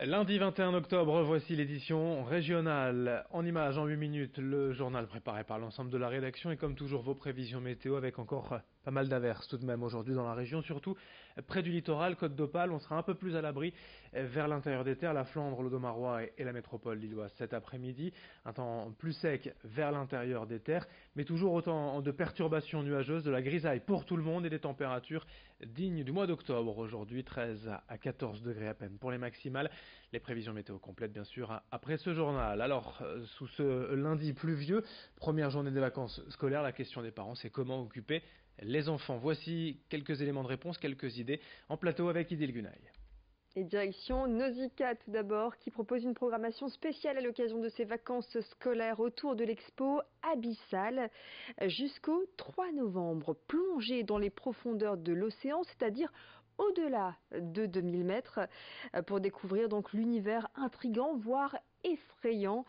Lundi 21 octobre, voici l'édition régionale. En images, en 8 minutes, le journal préparé par l'ensemble de la rédaction et comme toujours vos prévisions météo avec encore pas mal d'averses tout de même aujourd'hui dans la région, surtout près du littoral, Côte d'Opale, on sera un peu plus à l'abri vers l'intérieur des terres, la Flandre, l'Audomarois et la métropole lilloise cet après-midi. Un temps plus sec vers l'intérieur des terres, mais toujours autant de perturbations nuageuses, de la grisaille pour tout le monde et des températures dignes du mois d'octobre. Aujourd'hui, 13 à 14 degrés à peine pour les maximales. Les prévisions météo complètes, bien sûr, après ce journal. Alors, sous ce lundi pluvieux, première journée des vacances scolaires, la question des parents, c'est comment occuper les enfants. Voici quelques éléments de réponse, quelques idées en plateau avec Idil Gunaï. Et direction Nausicaa tout d'abord, qui propose une programmation spéciale à l'occasion de ses vacances scolaires autour de l'expo Abyssal jusqu'au 3 novembre. Plongée dans les profondeurs de l'océan, c'est-à-dire au-delà de 2000 mètres, pour découvrir donc l'univers intrigant, voire effrayant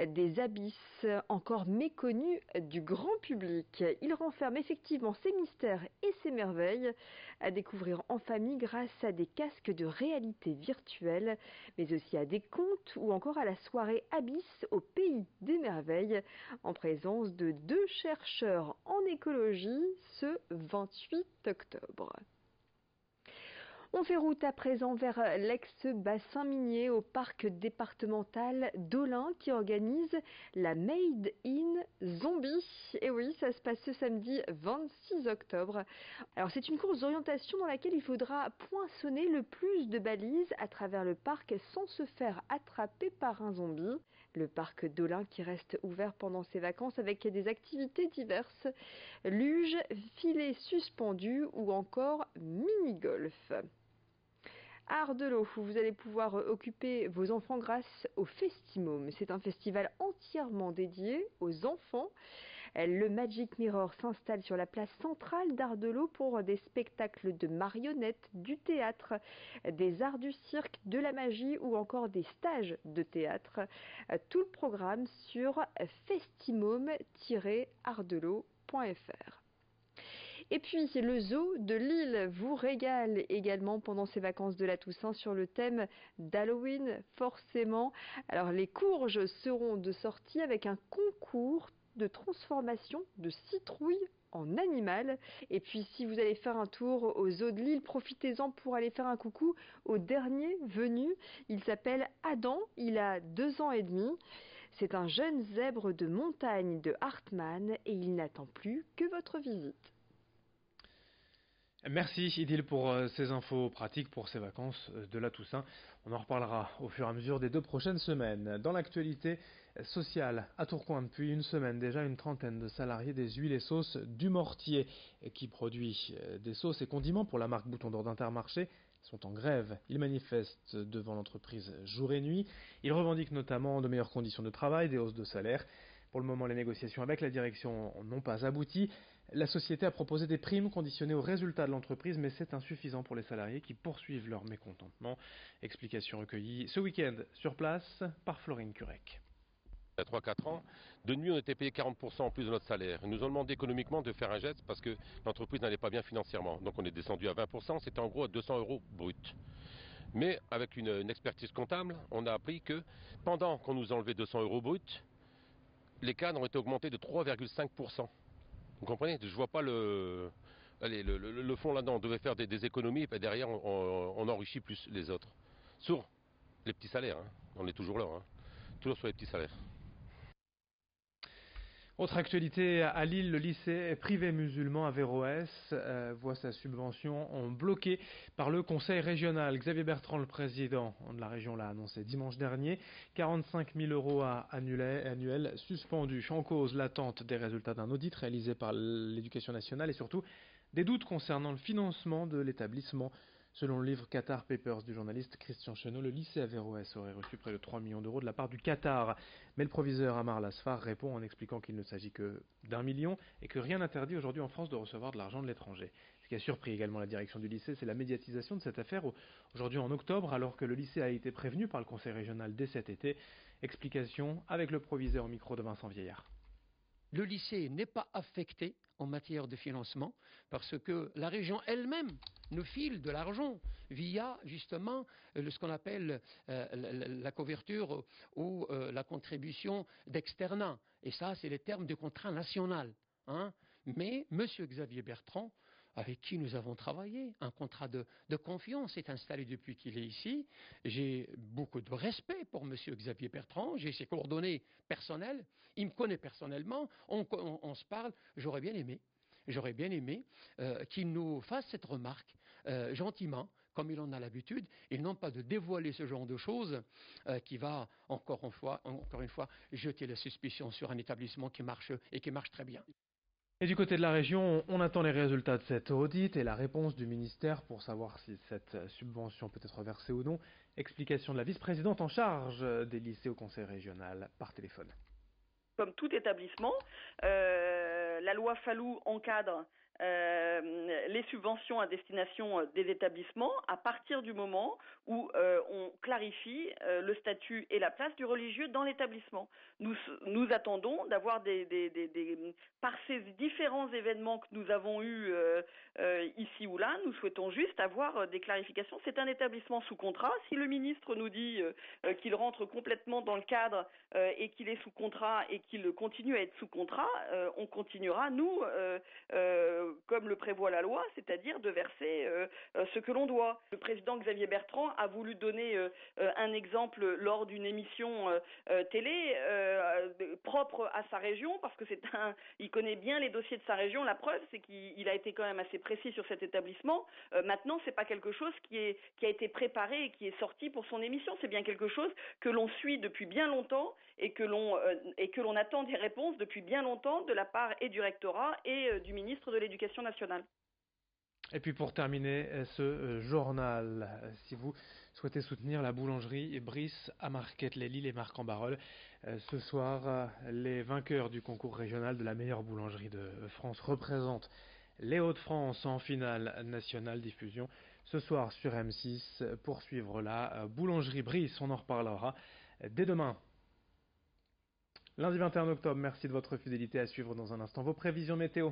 des abysses encore méconnus du grand public. Il renferme effectivement ses mystères et ses merveilles à découvrir en famille grâce à des casques de réalité virtuelle, mais aussi à des contes ou encore à la soirée Abyss au pays des merveilles, en présence de 2 chercheurs en écologie ce 28 octobre. On fait route à présent vers l'ex-bassin minier au parc départemental d'Olin qui organise la Made in Zombie. Et oui, ça se passe ce samedi 26 octobre. Alors c'est une course d'orientation dans laquelle il faudra poinçonner le plus de balises à travers le parc sans se faire attraper par un zombie. Le parc d'Olin qui reste ouvert pendant ses vacances avec des activités diverses, luge, filets suspendus ou encore mini-golf. À Ardelot, vous allez pouvoir occuper vos enfants grâce au Festimôme. C'est un festival entièrement dédié aux enfants. Le Magic Mirror s'installe sur la place centrale d'Ardelot pour des spectacles de marionnettes, du théâtre, des arts du cirque, de la magie ou encore des stages de théâtre. Tout le programme sur festimôme-ardelot.fr. Et puis le zoo de Lille vous régale également pendant ses vacances de la Toussaint sur le thème d'Halloween forcément. Alors les courges seront de sortie avec un concours de transformation de citrouille en animal. Et puis si vous allez faire un tour au zoo de Lille, profitez-en pour aller faire un coucou au dernier venu. Il s'appelle Adam, il a 2 ans et demi. C'est un jeune zèbre de montagne de Hartmann et il n'attend plus que votre visite. Merci Idil pour ces infos pratiques pour ces vacances de la Toussaint. On en reparlera au fur et à mesure des 2 prochaines semaines. Dans l'actualité sociale, à Tourcoing depuis une semaine déjà, une trentaine de salariés des huiles et sauces du Mortier qui produit des sauces et condiments pour la marque Bouton d'Or d'Intermarché sont en grève. Ils manifestent devant l'entreprise jour et nuit. Ils revendiquent notamment de meilleures conditions de travail, des hausses de salaire. Pour le moment, les négociations avec la direction n'ont pas abouti. La société a proposé des primes conditionnées aux résultats de l'entreprise, mais c'est insuffisant pour les salariés qui poursuivent leur mécontentement. Explication recueillie ce week-end sur place par Florine Curec. Il y a 3-4 ans, de nuit on était payé 40% en plus de notre salaire. Ils nous ont demandé économiquement de faire un geste parce que l'entreprise n'allait pas bien financièrement. Donc on est descendu à 20%, c'était en gros à 200 € brut. Mais avec une expertise comptable, on a appris que pendant qu'on nous enlevait 200 € brut, les cadres ont été augmentés de 3,5%. Vous comprenez? Je vois pas allez, le fond là-dedans. On devait faire des économies et derrière on enrichit plus les autres. Sur les petits salaires, hein. On est toujours là, hein. Toujours sur les petits salaires. Autre actualité à Lille, le lycée privé musulman Averroès voit sa subvention bloquée par le conseil régional. Xavier Bertrand, le président de la région, l'a annoncé dimanche dernier. 45 000 € annuels suspendus. En cause l'attente des résultats d'un audit réalisé par l'éducation nationale et surtout des doutes concernant le financement de l'établissement. Selon le livre Qatar Papers du journaliste Christian Chenot, le lycée Averroès aurait reçu près de 3 millions d'euros de la part du Qatar. Mais le proviseur Amar Lasfar répond en expliquant qu'il ne s'agit que d'1 million et que rien n'interdit aujourd'hui en France de recevoir de l'argent de l'étranger. Ce qui a surpris également la direction du lycée, c'est la médiatisation de cette affaire aujourd'hui en octobre, alors que le lycée a été prévenu par le conseil régional dès cet été. Explication avec le proviseur au micro de Vincent Vieillard. Le lycée n'est pas affecté en matière de financement, parce que la région elle-même nous file de l'argent via justement ce qu'on appelle la couverture ou la contribution d'externat. Et ça, c'est les termes du contrat national. Hein. Mais M. Xavier Bertrand, avec qui nous avons travaillé, un contrat de confiance est installé depuis qu'il est ici. J'ai beaucoup de respect pour M. Xavier Bertrand, j'ai ses coordonnées personnelles, il me connaît personnellement, on se parle, j'aurais bien aimé qu'il nous fasse cette remarque gentiment, comme il en a l'habitude, et non pas de dévoiler ce genre de choses qui va, encore une fois, jeter la suspicion sur un établissement qui marche et qui marche très bien. Et du côté de la région, on attend les résultats de cet audit et la réponse du ministère pour savoir si cette subvention peut être versée ou non. Explication de la vice-présidente en charge des lycées au conseil régional par téléphone. Comme tout établissement, la loi Fallou encadre les subventions à destination des établissements à partir du moment où on clarifie le statut et la place du religieux dans l'établissement. Nous attendons d'avoir par ces différents événements que nous avons eus ici ou là, nous souhaitons juste avoir des clarifications. C'est un établissement sous contrat. Si le ministre nous dit qu'il rentre complètement dans le cadre et qu'il est sous contrat et qu'il continue à être sous contrat, on continuera, nous, comme le prévoit la loi, c'est-à-dire de verser ce que l'on doit. Le président Xavier Bertrand a voulu donner un exemple lors d'une émission télé propre à sa région, parce que il connaît bien les dossiers de sa région. La preuve, c'est qu'il a été quand même assez précis sur cet établissement. Maintenant, c'est pas quelque chose qui a été préparé et qui est sorti pour son émission. C'est bien quelque chose que l'on suit depuis bien longtemps et que l'on attend des réponses depuis bien longtemps de la part et du rectorat et du ministre de l'Éducation nationale. Et puis pour terminer ce journal, si vous souhaitez soutenir la boulangerie Brice à Marquette-les-Lilles et Marc-en-Barœul, ce soir, les vainqueurs du concours régional de la meilleure boulangerie de France représentent les Hauts-de-France en finale nationale diffusion ce soir sur M6 pour suivre la boulangerie Brice. On en reparlera dès demain. Lundi 21 octobre, merci de votre fidélité. À suivre dans un instant vos prévisions météo.